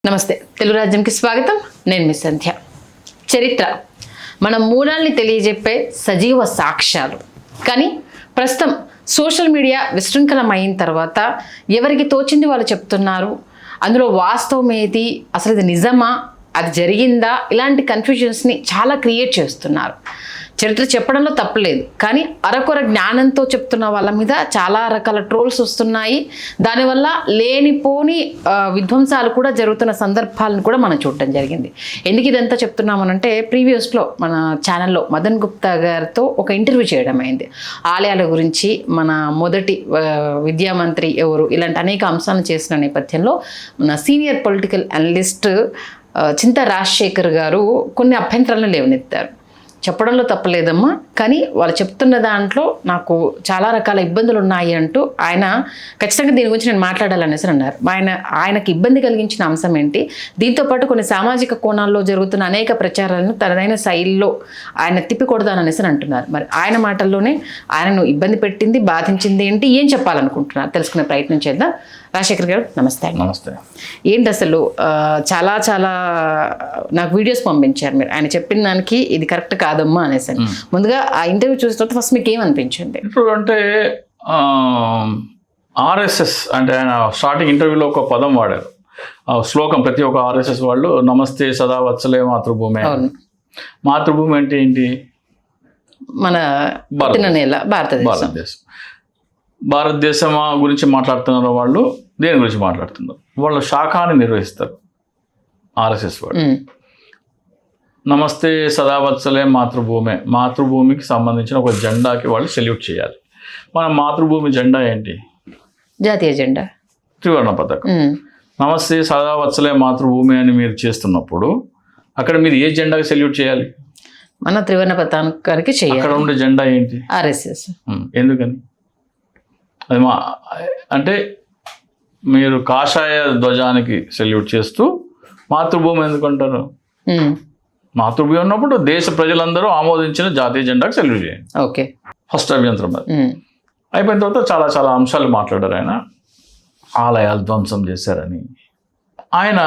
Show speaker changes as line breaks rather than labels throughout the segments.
నమస్తే తెలుగు రాజ్యంకి స్వాగతం. నేను మీ సంధ్య. చరిత్ర మన మూలాల్ని తెలియజెప్పే సజీవ సాక్ష్యాలు. కానీ ప్రస్తుతం సోషల్ మీడియా విశృంఖలం అయిన తర్వాత ఎవరికి తోచింది వాళ్ళు చెప్తున్నారు. అందులో వాస్తవం ఏది, అసలు ఇది నిజమా, అది జరిగిందా, ఇలాంటి కన్ఫ్యూజన్స్ని చాలా క్రియేట్ చేస్తున్నారు. చరిత్ర చెప్పడంలో తప్పలేదు, కానీ అరకొర జ్ఞానంతో చెప్తున్న వాళ్ళ మీద చాలా రకాల ట్రోల్స్ వస్తున్నాయి. దానివల్ల లేనిపోని విధ్వంసాలు కూడా జరుగుతున్న సందర్భాలను కూడా మనం చూడటం జరిగింది. ఎందుకు ఇదంతా చెప్తున్నామనంటే, ప్రీవియస్లో మన ఛానల్లో మదన్ గుప్తా గారితో ఒక ఇంటర్వ్యూ చేయడం అయింది. ఆలయాల గురించి, మన మొదటి విద్యామంత్రి ఎవరు, ఇలాంటి అనేక అంశాలను చేసిన నేపథ్యంలో మన సీనియర్ పొలిటికల్ అనలిస్ట్ చింతా రాజశేఖర్ గారు కొన్ని అభ్యంతరాలను లేవనెత్తారు. చెప్పడంలో తప్పలేదమ్మా, కానీ వాళ్ళు చెప్తున్న దాంట్లో నాకు చాలా రకాల ఇబ్బందులు ఉన్నాయి అంటూ ఆయన ఖచ్చితంగా దీని గురించి నేను మాట్లాడాలనేసి అన్నారు. ఆయనకి ఇబ్బంది కలిగించిన అంశం ఏంటి, దీంతోపాటు కొన్ని సామాజిక కోణాల్లో జరుగుతున్న అనేక ప్రచారాలను తనదైన శైలిలో ఆయన తిప్పికొడదాననేసి అంటున్నారు. మరి ఆయన మాటల్లోనే ఆయనను ఇబ్బంది పెట్టింది, బాధించింది ఏంటి, ఏం చెప్పాలనుకుంటున్నారు తెలుసుకునే ప్రయత్నం చేద్దాం. రాజశేఖర్ గారు నమస్తే.
నమస్తే.
ఏంటి అసలు చాలా చాలా నాకు వీడియోస్ పంపించారు మీరు, ఆయన చెప్పిన దానికి ఇది కరెక్ట్ కాదమ్మా అనేసి. ముందుగా ఆ ఇంటర్వ్యూ చూసిన తర్వాత ఫస్ట్ మీకు ఏమనిపించింది?
ఇప్పుడు అంటే ఆర్ఎస్ఎస్ అంటే ఆయన స్టార్టింగ్ ఇంటర్వ్యూలో ఒక పదం వాడారు, శ్లోకం. ప్రతి ఒక్క ఆర్ఎస్ఎస్ వాళ్ళు నమస్తే సదా వత్సలే మాతృభూమి. మాతృభూమి అంటే ఏంటి?
మన నేల భారతదేశం.
భారతదేశం గురించి మాట్లాడుతున్నారు వాళ్ళు. దేని గురించి మాట్లాడుతున్నారు? వాళ్ళు శాఖాన్ని నిర్వహిస్తారు ఆర్ఎస్ఎస్ వాళ్ళు. నమస్తే సదావత్సలే మాతృభూమి, మాతృభూమికి సంబంధించిన ఒక జెండాకి వాళ్ళు సెల్యూట్ చేయాలి. మన మాతృభూమి జెండా ఏంటి?
జాతీయ జెండా,
త్రివర్ణ పతాకం. నమస్తే సదావత్సలే మాతృభూమి అని మీరు చేస్తున్నప్పుడు అక్కడ మీరు ఏ జెండాకి సెల్యూట్ చేయాలి?
మన త్రివర్ణ పతాకానికి చేయాలి.
అక్కడ ఉండే జెండా ఏంటి?
ఆర్ఎస్ఎస్.
ఎందుకని? అది అంటే మీరు కాషాయ ధ్వజానికి సెల్యూట్ చేస్తూ మాతృభూమి ఎందుకంటారు? మాతృభూమి ఉన్నప్పుడు దేశ ప్రజలందరూ ఆమోదించిన జాతీయ జెండాకి సెల్యూట్ చేయండి.
ఓకే,
ఫస్ట్ అభ్యంతరం అది. అయిపోయిన తర్వాత చాలా చాలా అంశాలు మాట్లాడారు ఆయన. ఆలయాలు ధ్వంసం చేశారని ఆయన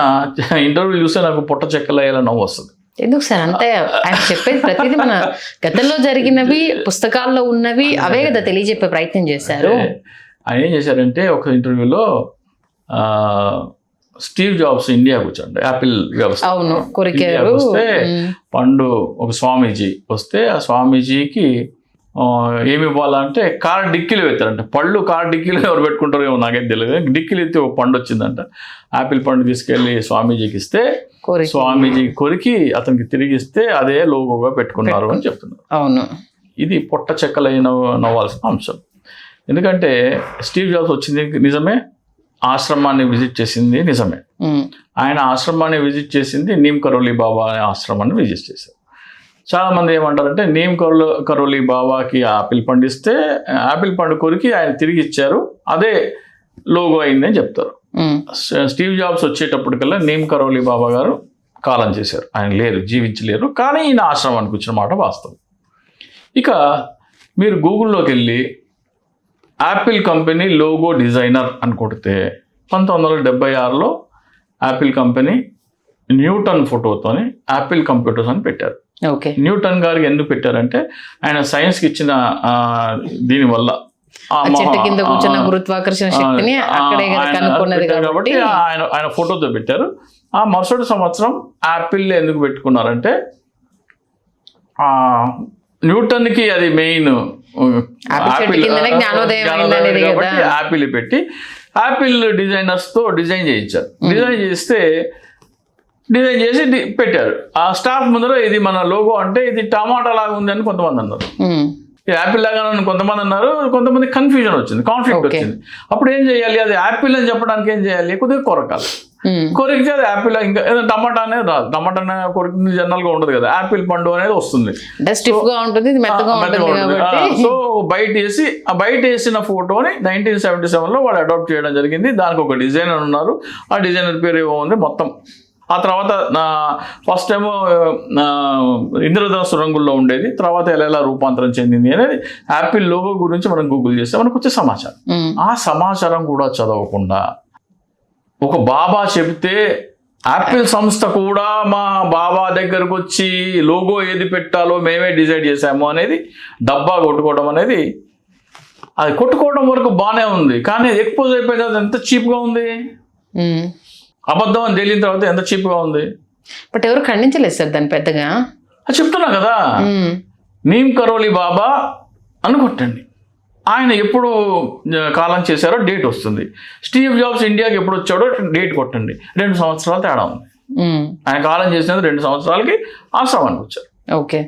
ఇంటర్వ్యూ చూస్తే నాకు పొట్ట చెక్కలయ్యేలా నవ్వు వస్తుంది.
ఎందుకు సార్ అంటే ఆయన చెప్పేది ప్రతిదీ మన గతంలో జరిగినవి, పుస్తకాల్లో ఉన్నవి, అవే కదా తెలియజెప్పే ప్రయత్నం చేశారు.
ఆయన ఏం చేశారంటే ఒక ఇంటర్వ్యూలో స్టీవ్ జాబ్స్ ఇండియాకు వచ్చాడు, యాపిల్ వ్యవస్థ.
అవును,
వస్తే పండు ఒక స్వామీజీ వస్తే ఆ స్వామీజీకి ఏమి ఇవ్వాలంటే కార్ డిక్కీలు పెట్టారంట. పళ్ళు కార్ డిక్కీలు ఎవరు పెట్టుకుంటారో ఏమో నాకైతే తెలియదు. డిక్కీలు ఎత్తి ఒక పండు వచ్చిందంట. యాపిల్ పండు తీసుకెళ్ళి స్వామీజీకి ఇస్తే స్వామీజీ కొరికి అతనికి తిరిగిస్తే అదే లోగోగా పెట్టుకున్నారు అని చెప్తున్నారు.
అవును,
ఇది పొట్ట చెక్కలైన నవ్వాల్సిన అంశం. ఎందుకంటే స్టీవ్ జాబ్స్ వచ్చింది నిజమే, ఆశ్రమాన్ని విజిట్ చేసింది నిజమే. ఆయన ఆశ్రమాన్ని విజిట్ చేసింది నీమ్ కరోలి బాబా అనే ఆశ్రమాన్ని విజిట్ చేశారు. చాలామంది ఏమంటారంటే నీమ్ కరోలి బాబాకి ఆపిల్ పండు ఇస్తే ఆపిల్ పండు కొరికి ఆయన తిరిగి ఇచ్చారు, అదే లోగో అయిందని చెప్తారు. స్టీవ్ జాబ్స్ వచ్చేటప్పటికల్లా నీమ్ కరోలి బాబా గారు కాలం చేశారు, ఆయన లేరు, జీవించలేరు. కానీ ఈయన ఆశ్రమానికి వచ్చిన మాట వాస్తవం. ఇక మీరు గూగుల్లోకి వెళ్ళి యాపిల్ కంపెనీ లోగో డిజైనర్ అని కొడితే 1976లో యాపిల్ కంపెనీ న్యూటన్ ఫోటోతోని యాపిల్ కంప్యూటర్స్ అని పెట్టారు.
ఓకే,
న్యూటన్ గారికి ఎందుకు పెట్టారంటే ఆయన సైన్స్కి ఇచ్చిన దీనివల్ల
గురుత్వాకర్షణ శక్తిని
కాబట్టి ఆయన ఫోటోతో పెట్టారు. ఆ మరుసటి సంవత్సరం యాపిల్ ఎందుకు పెట్టుకున్నారంటే న్యూటన్కి అది మెయిన్ యాపిల్ పెట్టి యాపిల్ డిజైనర్స్తో డిజైన్ చేయించారు. డిజైన్ చేసి పెట్టారు. ఆ స్టాఫ్ ముందర ఇది మన లోగో అంటే ఇది టమాటా లాగా ఉంది అని కొంతమంది అన్నారు, యాపిల్ లాగా కొంతమంది అన్నారు, కొంతమంది కన్ఫ్యూజన్ వచ్చింది, కాన్ఫ్లిక్ట్ వచ్చింది. అప్పుడు ఏం చేయాలి? అది యాపిల్ అని చెప్పడానికి ఏం చేయాలి? కొద్దిగా కొరకాలి. కొరికితే అది యాపిల్, ఇంకా టమాటా అనేది రాదు. టమాటా కొరికింది జనరల్ గా ఉండదు కదా, యాపిల్ పండు అనేది వస్తుంది. సో బయట వేసిన ఫోటోని 1977లో వాళ్ళు అడాప్ట్ చేయడం జరిగింది. దానికి ఒక డిజైనర్ ఉన్నారు, ఆ డిజైనర్ పేరు ఏమో ఉంది మొత్తం. ఆ తర్వాత ఫస్ట్ ఏమో ఇంద్రధనుస్సు రంగుల్లో ఉండేది, తర్వాత ఎలా రూపాంతరం చెందింది అనేది యాపిల్ లోగో గురించి మనం గూగుల్ చేస్తే మనకు వచ్చే సమాచారం. ఆ సమాచారం కూడా చదవకుండా ఒక బాబా చెబితే యాపిల్ సంస్థ కూడా మా బాబా దగ్గరకు వచ్చి లోగో ఏది పెట్టాలో మేమే డిసైడ్ చేసాము అనేది డబ్బా కొట్టుకోవడం అనేది, అది కొట్టుకోవడం వరకు బాగానే ఉంది, కానీ ఎక్స్పోజ్ అయిపోయిన తర్వాత ఎంత చీప్గా ఉంది. అబద్ధం అని తేలిన తర్వాత ఎంత చీప్గా ఉంది.
బట్ ఎవరు ఖండించలేదు సార్ దాన్ని పెద్దగా.
అది చెప్తున్నా కదా, నీమ్ కరోలి బాబా అని కొట్టండి. ఆయన ఎప్పుడు కాలం చేశారో డేట్ వస్తుంది. స్టీవ్ జాబ్స్ ఇండియాకి ఎప్పుడు వచ్చాడో డేట్ కొట్టండి, 2 సంవత్సరాలు తేడా ఉంది. ఆయన కాలం చేసినది 2 సంవత్సరాలకి ఆశ్రమానికి వచ్చారు.
ఓకే.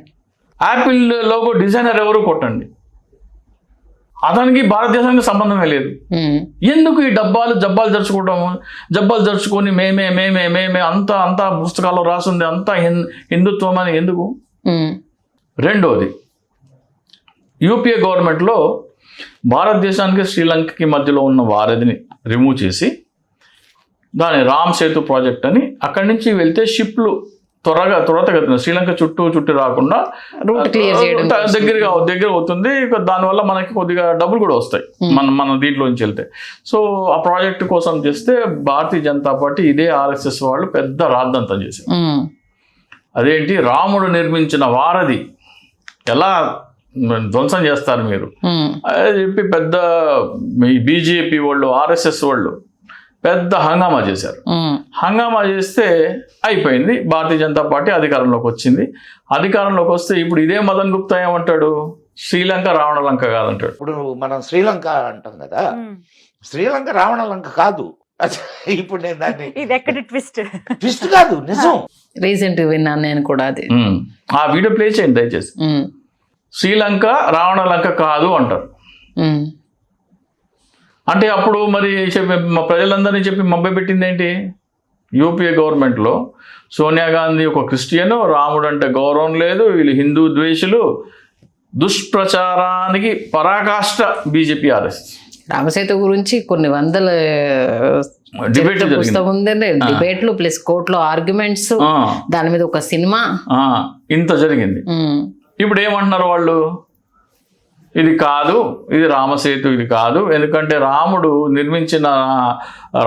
యాపిల్ లోగో డిజైనర్ ఎవరు కొట్టండి, అతనికి భారతదేశానికి సంబంధమే లేదు. ఎందుకు ఈ జబ్బాలు జరుచుకొని మేమే అంతా పుస్తకాల్లో రాసింది అంతా హిందుత్వం అని ఎందుకు? రెండోది, యూపీఏ గవర్నమెంట్లో భారతదేశానికి శ్రీలంకకి మధ్యలో ఉన్న వారధిని రిమూవ్ చేసి దాని రామ్ సేతు ప్రాజెక్ట్ అని, అక్కడి నుంచి వెళ్తే షిప్లు త్వరతగతిన శ్రీలంక చుట్టి రాకుండా
రూట్ క్లియర్ చేయడం
దగ్గర అవుతుంది. దానివల్ల మనకి కొద్దిగా డబ్బులు కూడా వస్తాయి మన దీంట్లో నుంచి వెళ్తే. సో ఆ ప్రాజెక్ట్ కోసం చేస్తే భారతీయ జనతా పార్టీ ఇదే ఆర్ఎస్ఎస్ వాళ్ళు పెద్ద రాద్దంతం చేశారు. అదేంటి, రాముడు నిర్మించిన వారధి ఎలా ధ్వంసం చేస్తారు మీరు అదే చెప్పి పెద్ద బీజేపీ వాళ్ళు ఆర్ఎస్ఎస్ వాళ్ళు పెద్ద హంగామా చేశారు. హంగామా చేస్తే అయిపోయింది, భారతీయ జనతా పార్టీ అధికారంలోకి వచ్చింది. అధికారంలోకి వస్తే ఇప్పుడు ఇదే మదన్ గుప్తా ఏమంటాడు, శ్రీలంక రావణ లంక కాదంటాడు.
ఇప్పుడు మనం శ్రీలంక అంటాం కదా, శ్రీలంక రావణ లంక కాదు. ఇప్పుడు నేను దాన్ని
ఇది ఎక్కడ
ట్విస్ట్ కాదు, నిజం.
రీసెంట్ విన్నాను నేను కూడా అది.
ఆ వీడియో ప్లే చేయండి దయచేసి. శ్రీలంక రావణ లంక కాదు అంటారు. అంటే అప్పుడు మరి ప్రజలందరినీ చెప్పి మభ్య పెట్టింది ఏంటి? యూపీఏ గవర్నమెంట్లో సోనియా గాంధీ ఒక క్రిస్టియను, రాముడు అంటే గౌరవం లేదు, వీళ్ళు హిందూ ద్వేషులు, దుష్ప్రచారానికి పరాకాష్ట బీజేపీ ఆర్ఎస్ఎస్.
రామసేతు గురించి కొన్ని వందల డిబేట్లు ప్లస్ కోర్టులో ఆర్గ్యుమెంట్స్, దాని మీద ఒక సినిమా
ఇంత జరిగింది. ఇప్పుడు ఏమంటున్నారు వాళ్ళు, ఇది కాదు, ఇది రామసేతు ఇది కాదు, ఎందుకంటే రాముడు నిర్మించిన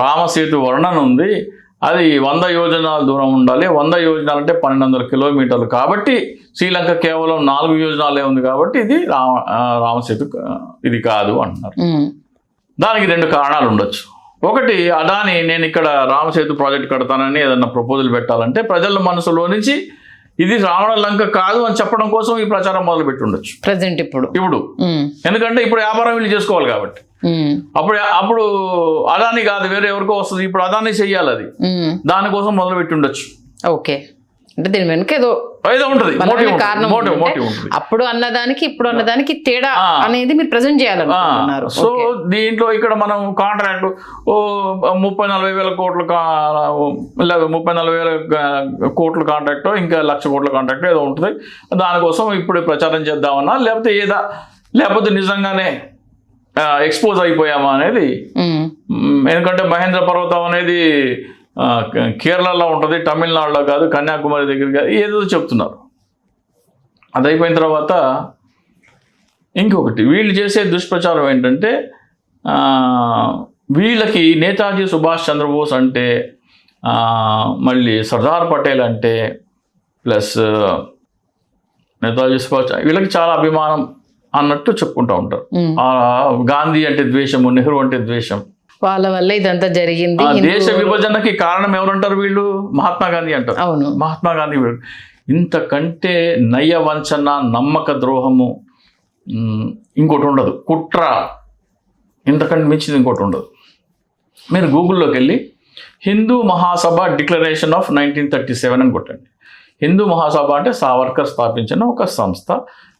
రామసేతు వర్ణన ఉంది, అది 100 యోజనాల దూరం ఉండాలి. 100 యోజనాలు అంటే 1200 కిలోమీటర్లు, కాబట్టి శ్రీలంక కేవలం 4 యోజనాలే ఉంది, కాబట్టి ఇది రామసేతు ఇది కాదు అంటున్నారు. దానికి 2 కారణాలు ఉండొచ్చు. ఒకటి, అదాని నేను ఇక్కడ రామసేతు ప్రాజెక్ట్ కడతానని ఏదన్నా ప్రపోజల్ పెట్టాలంటే ప్రజల మనసులో నుంచి ఇది రావణ లంక కాదు అని చెప్పడం కోసం ఈ ప్రచారం మొదలు పెట్టి ఉండొచ్చు
ప్రజెంట్ ఇప్పుడు.
ఎందుకంటే ఇప్పుడు వ్యాపారం వీళ్ళు చేసుకోవాలి కాబట్టి. అప్పుడు అదాని కాదు వేరే ఎవరికో వస్తుంది, ఇప్పుడు అదాని చెయ్యాలి, అది దానికోసం మొదలు పెట్టి ఉండొచ్చు.
ఓకే, అంటే దీని వెనుక ఏదో
ఉంటుంది
కారణం. అప్పుడు అన్నదానికి ఇప్పుడు అన్నదానికి తేడా అనేది మీరు ప్రజెంట్ చేయాలనుకుంటున్నారు.
సో దీంట్లో ఇక్కడ మనం కాంట్రాక్ట్ 30-40 వేల కోట్లు 30-40 వేల కోట్ల కాంట్రాక్ట్, ఇంకా 1,00,000 కోట్ల కాంట్రాక్ట్ ఏదో ఉంటుంది. దానికోసం ఇప్పుడు ప్రచారం చేద్దామన్నా లేకపోతే నిజంగానే ఎక్స్పోజ్ అయిపోయామా అనేది. ఎందుకంటే మహేంద్ర పర్వతం అనేది కేరళలో ఉంటుంది, తమిళనాడులో కాదు, కన్యాకుమారి దగ్గర కాదు, ఏదో చెప్తున్నారు. అది అయిపోయిన తర్వాత ఇంకొకటి వీళ్ళు చేసే దుష్ప్రచారం ఏంటంటే, వీళ్ళకి నేతాజీ సుభాష్ చంద్రబోస్ అంటే, మళ్ళీ సర్దార్ పటేల్ అంటే, ప్లస్ నేతాజీ సుభాష్, వీళ్ళకి చాలా అభిమానం అన్నట్టు చెప్పుకుంటూ ఉంటారు. గాంధీ అంటే ద్వేషము, నెహ్రూ అంటే ద్వేషం,
వాళ్ళ వల్ల ఇదంతా జరిగింది.
దేశ విభజనకి కారణం ఎవరంటారు వీళ్ళు? మహాత్మా గాంధీ అంటారు.
అవును,
మహాత్మా గాంధీ. ఇంతకంటే నయ వంచన, నమ్మక ద్రోహము ఇంకోటి ఉండదు, కుట్ర ఇంతకంటే మించింది ఇంకోటి ఉండదు. మీరు గూగుల్లోకి వెళ్ళి హిందూ మహాసభ డిక్లరేషన్ ఆఫ్ 1937 అని కొట్టండి. హిందూ మహాసభ అంటే సావర్కర్ స్థాపించిన ఒక సంస్థ.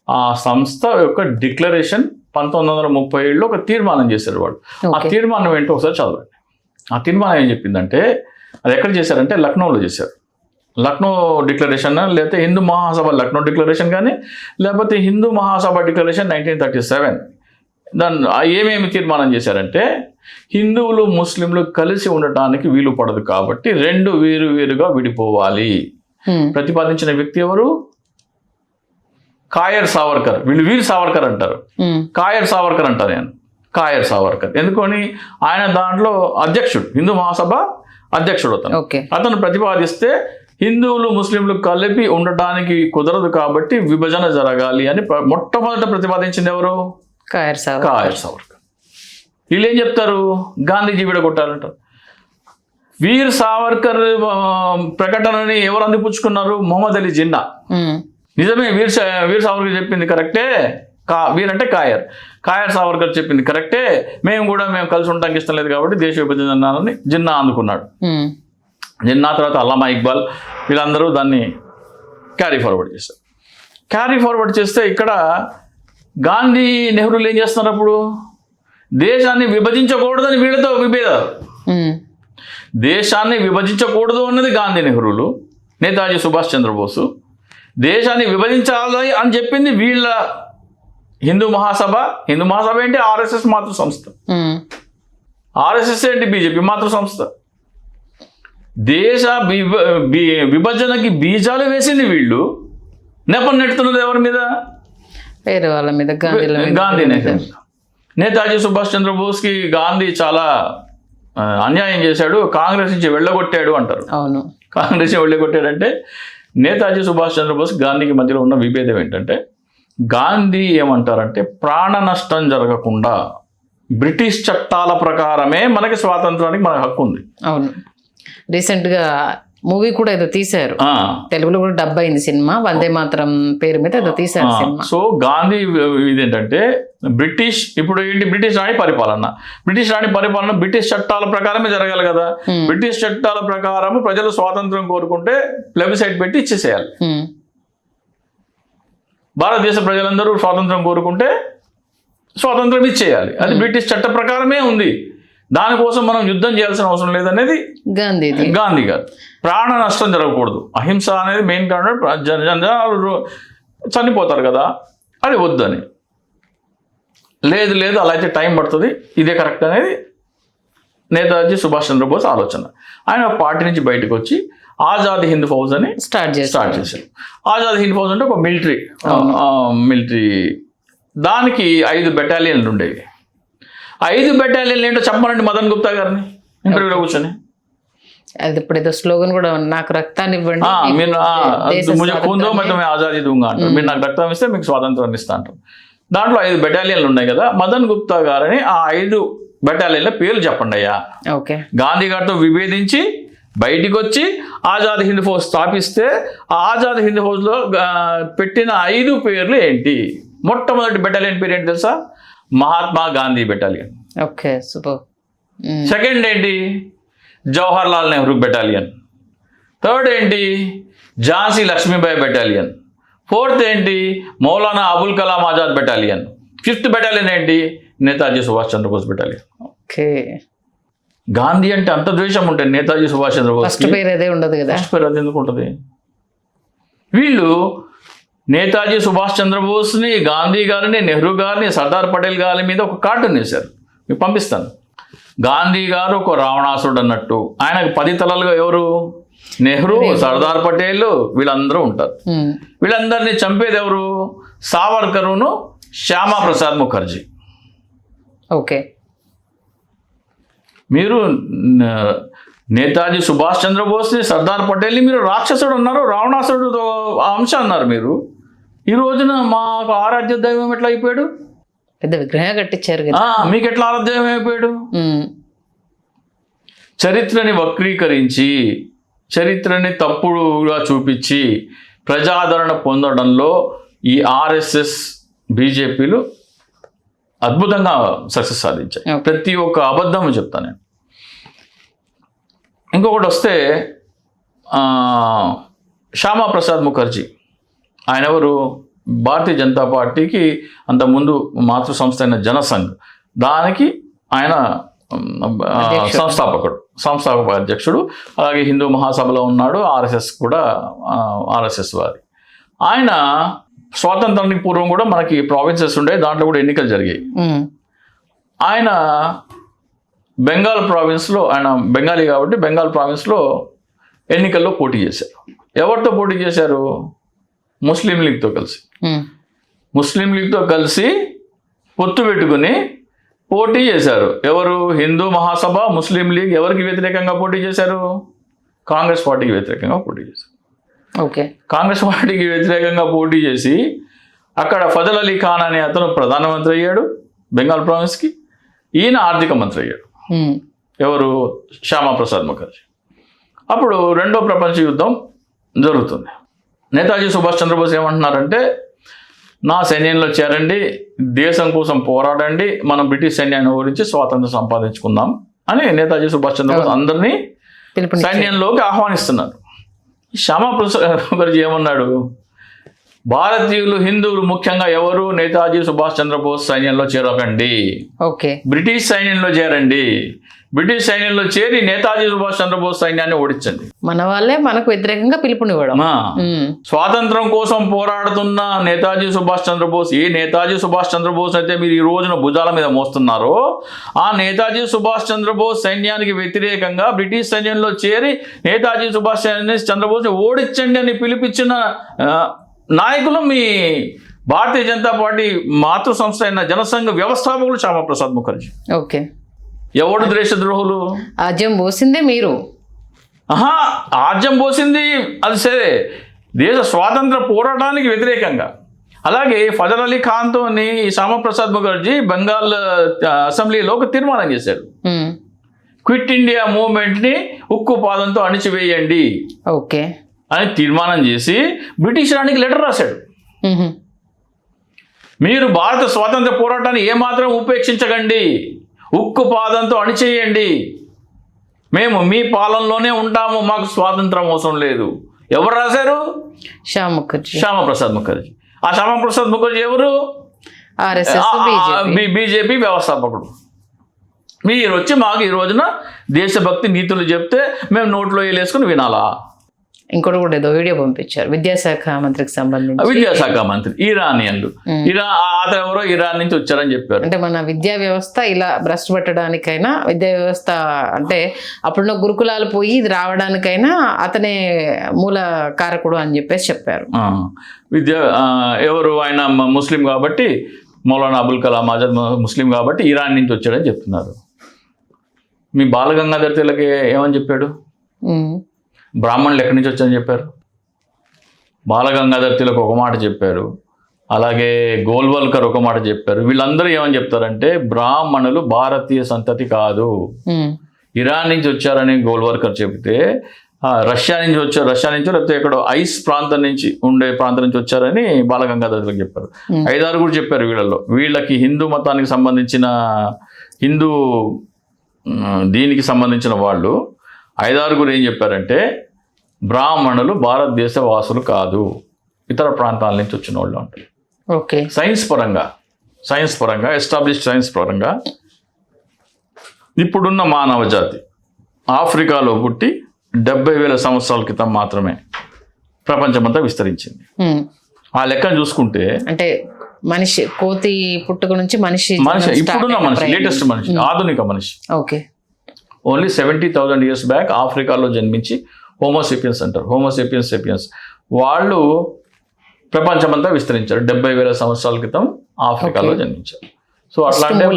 ఆ సంస్థ యొక్క డిక్లరేషన్ 1937లో ఒక తీర్మానం చేశారు వాళ్ళు. ఆ తీర్మానం ఏంటో ఒకసారి చదవండి. ఆ తీర్మానం ఏం చెప్పిందంటే, అది ఎక్కడ చేశారంటే లక్నోలో చేశారు. లక్నో డిక్లరేషన్, లేకపోతే హిందూ మహాసభ లక్నో డిక్లరేషన్ కానీ, లేకపోతే హిందూ మహాసభ డిక్లరేషన్ 1937. దాన్ని ఏమేమి తీర్మానం చేశారంటే, హిందువులు ముస్లింలు కలిసి ఉండటానికి వీలు పడదు కాబట్టి 2 వేరుగా విడిపోవాలి. ప్రతిపాదించిన వ్యక్తి ఎవరు? కాయర్ సావర్కర్. వీళ్ళు వీర్ సావర్కర్ అంటారు, కాయర్ సావర్కర్ అంటారు. నేను కాయర్ సావర్కర్. ఎందుకని ఆయన దాంట్లో అధ్యక్షుడు, హిందూ మహాసభ అధ్యక్షుడు అతను.
ఓకే.
అతను ప్రతిపాదిస్తే హిందువులు ముస్లింలు కలిపి ఉండటానికి కుదరదు కాబట్టి విభజన జరగాలి అని మొట్టమొదట ప్రతిపాదించింది ఎవరు?
కాయర్
సావర్కర్. వీళ్ళు ఏం చెప్తారు? గాంధీజీ విడగొట్టాలంటారు. వీర్ సావర్కర్ ప్రకటనని ఎవరు అందిపుచ్చుకున్నారు? మొహమ్మద్ అలీ జిన్నా. నిజమే, వీర్ సావర్కర్ చెప్పింది కరెక్టే. వీర్ అంటే కాయర్ సావర్కర్ చెప్పింది కరెక్టే, మేము కలిసి ఉండడానికి ఇష్టం లేదు కాబట్టి దేశ విభజన జిన్నా అందుకున్నాడు. జిన్నా తర్వాత అల్లామా ఇక్బాల్ వీళ్ళందరూ దాన్ని క్యారీ ఫార్వర్డ్ చేస్తారు. క్యారీ ఫార్వర్డ్ చేస్తే ఇక్కడ గాంధీ నెహ్రూలు ఏం చేస్తున్నారు? అప్పుడు దేశాన్ని విభజించకూడదని వీళ్ళతో విభేదాలు. దేశాన్ని విభజించకూడదు అన్నది గాంధీ నెహ్రూలు. నేతాజీ సుభాష్ చంద్రబోసు దేశాన్ని విభజించాలి అని చెప్పింది వీళ్ళ హిందూ మహాసభ. హిందూ మహాసభ ఏంటి? ఆర్ఎస్ఎస్ మాతృ సంస్థ. ఆర్ఎస్ఎస్ ఏంటి? బీజేపీ మాతృ సంస్థ. దేశ విభజనకి బీజాలు వేసింది వీళ్ళు. నెపం నెట్టుతున్నది ఎవరి మీద?
వేరే వాళ్ళ మీద,
గాంధీ నెహ్రూ. నేతాజీ సుభాష్ చంద్రబోస్కి గాంధీ చాలా అన్యాయం చేశాడు, కాంగ్రెస్ నుంచి వెళ్ళగొట్టాడు అంటారు.
అవును,
కాంగ్రెస్ నుంచి వెళ్ళగొట్టాడంటే నేతాజీ సుభాష్ చంద్రబోస్ గాంధీకి మధ్యలో ఉన్న విభేదం ఏంటంటే, గాంధీ ఏమంటారంటే ప్రాణ నష్టం జరగకుండా బ్రిటిష్ చట్టాల ప్రకారమే మనకి స్వాతంత్రానికి మనకు హక్కు ఉంది.
అవును, రీసెంట్గా మూవీ కూడా ఏదో తీశారు, తెలుగులో కూడా డబ్ అయింది సినిమా, వందే మాత్రం పేరు మీద ఏదో తీశారు సినిమా.
సో గాంధీ ఇదేంటంటే బ్రిటిష్, ఇప్పుడు ఏంటి, బ్రిటిష్ రాణి పరిపాలన. బ్రిటిష్ చట్టాల ప్రకారమే జరగాలి కదా. బ్రిటిష్ చట్టాల ప్రకారం ప్రజలు స్వాతంత్రం కోరుకుంటే ప్లెబిసైట్ పెట్టి ఇచ్చేసేయాలి. భారతదేశ ప్రజలందరూ స్వాతంత్రం కోరుకుంటే స్వాతంత్రం ఇచ్చేయాలి. అది బ్రిటిష్ చట్ట ప్రకారమే ఉంది. దానికోసం మనం యుద్ధం చేయాల్సిన అవసరం లేదనేది గాంధీ గారు. ప్రాణ నష్టం జరగకూడదు, అహింస అనేది మెయిన్ కారణం. జనాలు చనిపోతారు కదా, అది వద్దని. లేదు అలా అయితే టైం పడుతుంది, ఇదే కరెక్ట్ అనేది నేతాజీ సుభాష్ చంద్రబోస్ ఆలోచన. ఆయన పార్టీ నుంచి బయటకు వచ్చి ఆజాద్ హింద్ ఫౌజ్ అని స్టార్ట్ చేశారు. ఆజాద్ హింద్ ఫౌజ్ అంటే ఒక మిలిటరీ. దానికి 5 బెటాలియన్లు ఉండేవి. 5 బెటాలియన్లు ఏంటో చెప్పమనండి మదన్ గుప్తా గారిని ఇంటర్వ్యూలో కూర్చొని.
అది ఇప్పుడు ఏదో స్లోగన్ కూడా, నాకు రక్తాన్ని ఇవ్వండి,
ముझे खून दो मैं तुम्हें आजादी दूंगा అంటారు. మీరు నాకు రక్తం ఇస్తే మీకు స్వాతంత్రాన్ని ఇస్తా అంటారు. దాంట్లో 5 బెటాలియన్లు ఉన్నాయి కదా. మదన్ గుప్తా గారని ఆ 5 బెటాలియన్ల పేర్లు చెప్పండి అయ్యా.
ఓకే.
గాంధీ గారితో విభేదించి బయటికి వచ్చి ఆజాద్ హింద్ ఫౌజ్ స్థాపిస్తే ఆ ఆజాద్ హింద్ ఫౌజ్లో పెట్టిన 5 పేర్లు ఏంటి? మొట్టమొదటి బెటాలియన్ పేరు ఏంటి తెలుసా? Mahatma Gandhi battalion.
Okay, super.
Second ఏంటి? జవహర్ లాల్ నెహ్రూ బెటాలియన్. థర్డ్ ఏంటి? ఝాన్సీ లక్ష్మీబాయి బెటాలియన్. ఫోర్త్ ఏంటి? Maulana Abul Kalam Azad battalion. Fifth battalion ఏంటి? నేతాజీ సుభాష్ చంద్రబోస్ బెటాలియన్.
ఓకే.
గాంధీ అంటే అంత ద్వేషం ఉంటుంది నేతాజీ సుభాష్ చంద్రబోస్.
ఫస్ట్ పేరు అదే ఉండదు కదా.
ఫస్ట్ పేరు అది ఎందుకు ఉంటుంది? వీళ్ళు నేతాజీ సుభాష్ చంద్రబోస్ని, గాంధీ గారిని, నెహ్రూ గారిని, సర్దార్ పటేల్ గారి మీద ఒక కార్టూన్ వేశారు. మీకు పంపిస్తాను. గాంధీ గారు ఒక రావణాసుడు అన్నట్టు, ఆయనకు 10 తలలుగా ఎవరు? నెహ్రూ, సర్దార్ పటేల్, వీళ్ళందరూ ఉంటారు. వీళ్ళందరినీ చంపేది ఎవరు? సావర్కరును, శ్యామా ప్రసాద్ ముఖర్జీ.
ఓకే.
మీరు నేతాజీ సుభాష్ చంద్రబోస్ని, సర్దార్ పటేల్ని మీరు రాక్షసుడు అన్నారు, రావణాసుడు అంశం అన్నారు. మీరు ఈ రోజున మాకు ఆరాధ్య దైవం ఎట్లా అయిపోయాడు?
పెద్ద విగ్రహం కట్టించారు కదా.
మీకు ఎట్లా ఆరాధ్యం అయిపోయాడు? చరిత్రని వక్రీకరించి, చరిత్రని తప్పుడుగా చూపించి ప్రజాదరణ పొందడంలో ఈ ఆర్ఎస్ఎస్, బీజేపీలు అద్భుతంగా సక్సెస్ సాధించాయి. ప్రతి ఒక్క అబద్ధం చెప్తాను నేను. ఇంకొకటి వస్తే శ్యామా ప్రసాద్ ముఖర్జీ. ఆయన ఎవరు? భారతీయ జనతా పార్టీకి అంతకుముందు మాతృ సంస్థ అయిన జనసంఘ్, దానికి ఆయన సంస్థాపక అధ్యక్షుడు. అలాగే హిందూ మహాసభలో ఉన్నాడు. ఆర్ఎస్ఎస్ కూడా ఆర్ఎస్ఎస్ వారి. ఆయన స్వాతంత్రానికి పూర్వం కూడా మనకి ప్రావిన్సెస్ ఉండే, దాంట్లో కూడా ఎన్నికలు జరిగాయి. ఆయన బెంగాల్ ప్రావిన్స్లో, ఆయన బెంగాలీ కాబట్టి బెంగాల్ ప్రావిన్స్లో ఎన్నికల్లో పోటీ చేశారు. ఎవరితో పోటీ చేశారు? ముస్లిం లీగ్తో కలిసి. ముస్లిం లీగ్తో కలిసి పొత్తు పెట్టుకుని పోటీ చేశారు. ఎవరు? హిందూ మహాసభ, ముస్లిం లీగ్. ఎవరికి వ్యతిరేకంగా పోటీ చేశారు? కాంగ్రెస్ పార్టీకి వ్యతిరేకంగా పోటీ చేశారు.
ఓకే.
కాంగ్రెస్ పార్టీకి వ్యతిరేకంగా పోటీ చేసి అక్కడ ఫజల్ అలీ ఖాన్ అనే అతను ప్రధానమంత్రి అయ్యాడు బెంగాల్ ప్రావిన్స్కి. ఈయన ఆర్థిక మంత్రి అయ్యాడు. ఎవరు? శ్యామాప్రసాద్ ముఖర్జీ. అప్పుడు రెండో ప్రపంచ యుద్ధం జరుగుతుంది. నేతాజీ సుభాష్ చంద్రబోస్ ఏమంటున్నారంటే, నా సైన్యంలో చేరండి, దేశం కోసం పోరాడండి, మనం బ్రిటిష్ సైన్యాన్ని ఓడించి స్వాతంత్రం సంపాదించుకుందాం అని నేతాజీ సుభాష్ చంద్రబోస్ అందరినీ సైన్యంలోకి ఆహ్వానిస్తున్నారు. శ్యామాప్రసాద్ ముఖర్జీ ఏమన్నాడు? భారతీయులు, హిందువులు ముఖ్యంగా ఎవరు నేతాజీ సుభాష్ చంద్రబోస్ సైన్యంలో చేరకండి, బ్రిటిష్ సైన్యంలో చేరండి. బ్రిటిష్ సైన్యంలో చేరి నేతాజీ సుభాష్ చంద్రబోస్ సైన్యాన్ని ఓడించండి.
మన వాళ్ళే మనకు వ్యతిరేకంగా పిలుపునివ్వడం.
స్వాతంత్రం కోసం పోరాడుతున్న నేతాజీ సుభాష్ చంద్రబోస్, ఏ నేతాజీ సుభాష్ చంద్రబోస్ అయితే మీరు ఈ రోజున భుజాల మీద మోస్తున్నారో, ఆ నేతాజీ సుభాష్ చంద్రబోస్ సైన్యానికి వ్యతిరేకంగా బ్రిటిష్ సైన్యంలో చేరి నేతాజీ సుభాష్ చంద్రబోస్ని ఓడించండి అని పిలిపించిన నాయకులు మీ భారతీయ జనతా పార్టీ మాతృ సంస్థ అయిన జనసంఘ వ్యవస్థాపకులు శ్యామాప్రసాద్ ముఖర్జీ.
ఓకే.
ఎవడు దేశద్రోహులు?
ఆజ్యం పోసిందే మీరు.
ఆజ్యం పోసింది అది సరే, దేశ స్వాతంత్ర పోరాటానికి వ్యతిరేకంగా. అలాగే ఫజల్ అలీ ఖాన్తో శ్యామాప్రసాద్ ముఖర్జీ బెంగాల్ అసెంబ్లీలో ఒక తీర్మానం చేశాడు. క్విట్ ఇండియా మూవ్మెంట్ని ఉక్కు పాదంతో అణిచివేయండి
ఓకే
అని తీర్మానం చేసి బ్రిటిష్ రాణికి లెటర్ రాశాడు. మీరు భారత స్వాతంత్ర పోరాటాన్ని ఏమాత్రం ఉపేక్షించకండి, ఉక్కు పాదంతో అణిచేయండి, మేము మీ పాలనలోనే ఉంటాము, మాకు స్వాతంత్రం అవసరం లేదు. ఎవరు రాశారు? శ్యామాప్రసాద్ ముఖర్జీ. ఆ శ్యామాప్రసాద్ ముఖర్జీ ఎవరు? బీజేపీ వ్యవస్థాపకుడు. మీరు వచ్చి మాకు ఈ రోజున దేశభక్తి నీతులు చెప్తే మేము నోట్లో వేసుకుని వినాలా?
ఇంకోటి కూడా ఏదో వీడియో పంపించారు విద్యాశాఖ మంత్రికి సంబంధించి.
విద్యాశాఖ మంత్రి ఇరానియన్లు, అతను ఎవరో ఇరాన్ నుంచి వచ్చారని చెప్పారు.
అంటే మన విద్యా వ్యవస్థ ఇలా భ్రష్టు పెట్టడానికైనా, విద్యా వ్యవస్థ అంటే అప్పుడున్న గురుకులాలు పోయి ఇది రావడానికైనా అతనే మూల కారకుడు అని చెప్పేసి చెప్పారు.
ఎవరు? ఆయన ముస్లిం కాబట్టి, మౌలానా అబుల్ కలాం ఆజాద్ ముస్లిం కాబట్టి ఇరాన్ నుంచి వచ్చాడని చెప్తున్నారు. మీ బాలగంగాధర్ తిలక్ ఏమని చెప్పాడు? బ్రాహ్మణులు ఎక్కడి నుంచి వచ్చారని చెప్పారు. బాలగంగాధర్ తిలక్ ఒక మాట చెప్పారు, అలాగే గోల్వల్కర్ ఒక మాట చెప్పారు. వీళ్ళందరూ ఏమని చెప్తారంటే, బ్రాహ్మణులు భారతీయ సంతతి కాదు, ఇరాన్ నుంచి వచ్చారని గోల్వల్కర్ చెబితే, రష్యా నుంచో లేకపోతే ఎక్కడో ఐస్ ప్రాంతం నుంచి ఉండే ప్రాంతం నుంచి వచ్చారని బాలగంగాధర్ తిలక్ చెప్పారు. 5-6 కూడా చెప్పారు. వీళ్ళకి హిందూ మతానికి సంబంధించిన, హిందూ దీనికి సంబంధించిన వాళ్ళు 5-6 ఏం చెప్పారంటే, బ్రాహ్మణులు భారతదేశ వాసులు కాదు, ఇతర ప్రాంతాల నుంచి వచ్చిన వాళ్ళు అంటారు.
ఓకే.
సైన్స్ పరంగా ఎస్టాబ్లిష్డ్ సైన్స్ పరంగా ఇప్పుడున్న మానవ జాతి ఆఫ్రికాలో పుట్టి 70,000 సంవత్సరాల క్రితం మాత్రమే ప్రపంచమంతా విస్తరించింది. ఆ లెక్కను చూసుకుంటే
అంటే మనిషి కోతి పుట్టుక నుంచి మనిషి
ఇప్పుడున్న మనిషి, లేటెస్ట్ మనిషి, ఆధునిక మనిషి.
ఓకే.
ఓన్లీ 70,000 years బ్యాక్ ఆఫ్రికాలో జన్మించి హోమోసేపియన్స్ అంటారు. హోమోసేపియన్స్ వాళ్ళు ప్రపంచమంతా విస్తరించారు. 70,000 సంవత్సరాల క్రితం ఆఫ్రికాలో జన్మించారు. సో అట్లా అంటే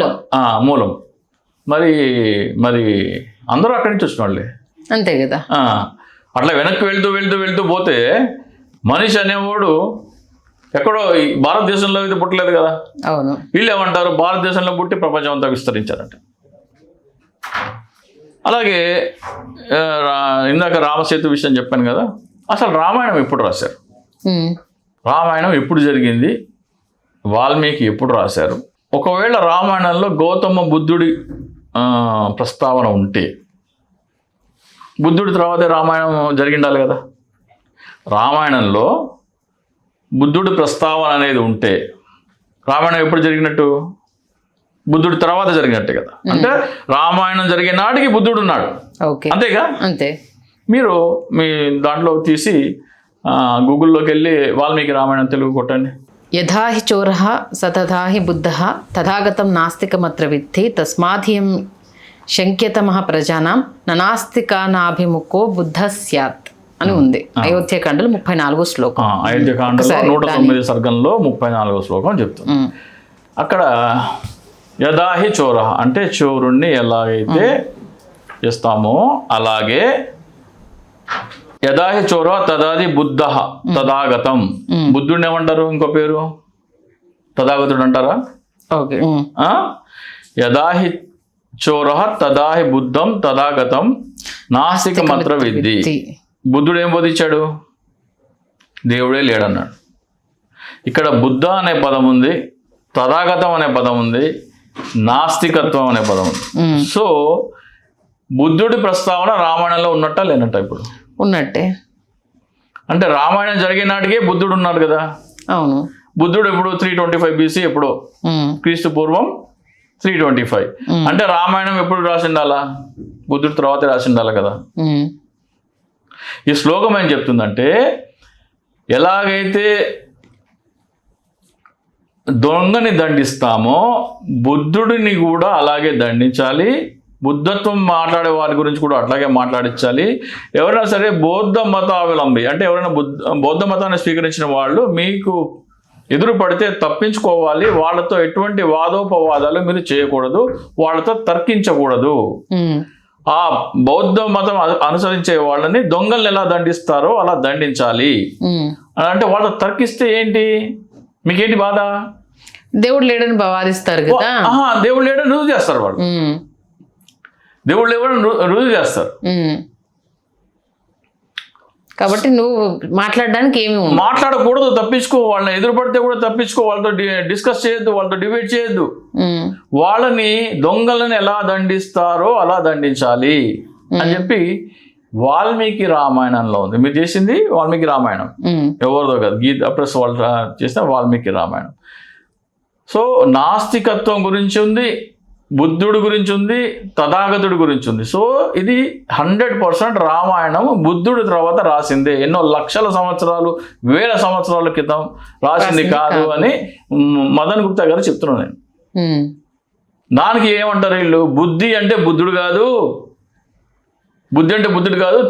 మూలం. మరి అందరూ అక్కడి నుంచి వచ్చిన వాళ్ళే,
అంతే కదా.
అట్లా వెనక్కి వెళ్తూ పోతే మనిషి అనేవాడు ఎక్కడో భారతదేశంలో అయితే పుట్టలేదు కదా.
అవును.
వీళ్ళు ఏమంటారు? భారతదేశంలో పుట్టి ప్రపంచం అంతా విస్తరించారంట. అలాగే ఇందాక రామసేతు విషయం చెప్పాను కదా. అసలు రామాయణం ఎప్పుడు రాశారు? రామాయణం ఎప్పుడు జరిగింది? వాల్మీకి ఎప్పుడు రాశారు? ఒకవేళ రామాయణంలో గౌతమ బుద్ధుడి ప్రస్తావన ఉంటే, బుద్ధుడి తర్వాతే రామాయణం జరిగిండాలి కదా. రామాయణంలో బుద్ధుడి ప్రస్తావన అనేది ఉంటే రామాయణం ఎప్పుడు జరిగినట్టు? బుద్ధుడి తర్వాత జరిగినట్టే కదా. అంటే రామాయణం జరిగే నాటికి బుద్ధుడు ఉన్నాడు, అంతేగా.
అంతే.
మీరు మీ దాంట్లో తీసి గూగుల్లోకి వెళ్ళి వాల్మీకి రామాయణం తెలుగు కొట్టండి.
యథాహి చోరః సతథాహి బుద్ధః తథాగతం నాస్తికమత్ర విద్ధి తస్మాధియం శంక్యతమః ప్రజానాం ననాస్తికానాభిముఖో బుద్ధ స్యాత్ అని ఉంది. అయోధ్యకాండలో 34వ శ్లోకం.
అయోధ్యకాండలో 109 సర్గంలో 34వ శ్లోకం చెప్తుంది. అక్కడ యదాహి చోర అంటే చోరుణ్ణి ఎలాగైతే చేస్తామో అలాగే యదాహి చోర తదాది బుద్ధ తదాగతం. బుద్ధుడిని ఏమంటారు ఇంకో పేరు? తదాగతుడు అంటారా?
ఓకే.
యదాహి చోర తదాహి బుద్ధం తదాగతం నాస్తిక మంత్ర విద్ధి. బుద్ధుడు ఏం బోధించాడు? దేవుడే లేడన్నాడు. ఇక్కడ బుద్ధ అనే పదం ఉంది, తదాగతం అనే పదం ఉంది, నాస్తికత్వం అనే పదం ఉంది. సో బుద్ధుడి ప్రస్తావన రామాయణంలో ఉన్నట్ట లేనట్ట? ఇప్పుడు
ఉన్నట్టే.
అంటే రామాయణం జరిగే నాటికే బుద్ధుడు ఉన్నాడు కదా.
అవును.
బుద్ధుడు ఎప్పుడు 325 BC, ఎప్పుడో క్రీస్తు పూర్వం 325. అంటే రామాయణం ఎప్పుడు రాసిండాలా? బుద్ధుడి తర్వాతే రాసిండాలా కదా. ఈ శ్లోకం ఏం చెప్తుందంటే, ఎలాగైతే దొంగని దండిస్తామో బుద్ధుడిని కూడా అలాగే దండించాలి. బుద్ధత్వం మాట్లాడే వారి గురించి కూడా అట్లాగే మాట్లాడించాలి. ఎవరైనా సరే బౌద్ధ మతావలంబి అంటే ఎవరైనా బౌద్ధ మతాన్ని స్వీకరించిన వాళ్ళు మీకు ఎదురు పడితే తప్పించుకోవాలి. వాళ్ళతో ఎటువంటి వాదోపవాదాలు మీరు చేయకూడదు, వాళ్ళతో తర్కించకూడదు. ఆ బౌద్ధ మతం అనుసరించే వాళ్ళని దొంగల్ని ఎలా దండిస్తారో అలా దండించాలి. అంటే వాళ్ళతో తర్కిస్తే ఏంటి, మీకేంటి బాధ?
దేవుడు లేడని వాదిస్తారు కదా.
దేవుడు లేడని రుజువు చేస్తారు వాళ్ళు. దేవుడు లేవని రుజువు చేస్తారు.
కాబట్టి నువ్వు మాట్లాడడానికి ఏమి
మాట్లాడకూడదు, తప్పించుకో. వాళ్ళని ఎదురు పడితే కూడా తప్పించుకో, వాళ్ళతో డిస్కస్ చేయొద్దు, వాళ్ళతో డిబేట్ చేయొద్దు. వాళ్ళని దొంగలని ఎలా దండిస్తారో అలా దండించాలి అని చెప్పి వాల్మీకి రామాయణంలో ఉంది. మీరు చేసింది వాల్మీకి రామాయణం, ఎవరిదో కాదు, గీత ప్రెస్ వాళ్ళు చేసిన వాల్మీకి రామాయణం. సో నాస్తికత్వం గురించి ఉంది, బుద్ధుడి గురించి ఉంది, తథాగతుడి గురించి ఉంది. సో ఇది 100% రామాయణం బుద్ధుడి తర్వాత రాసిందే. ఎన్నో లక్షల సంవత్సరాలు, వేల సంవత్సరాల క్రితం రాసింది కాదు అని మదన్ గుప్తా గారు చెప్తున్నాను నేను. దానికి ఏమంటారు వీళ్ళు? బుద్ధి అంటే బుద్ధుడు కాదు, బుద్ధి అంటే బుద్ధుడు కాదు,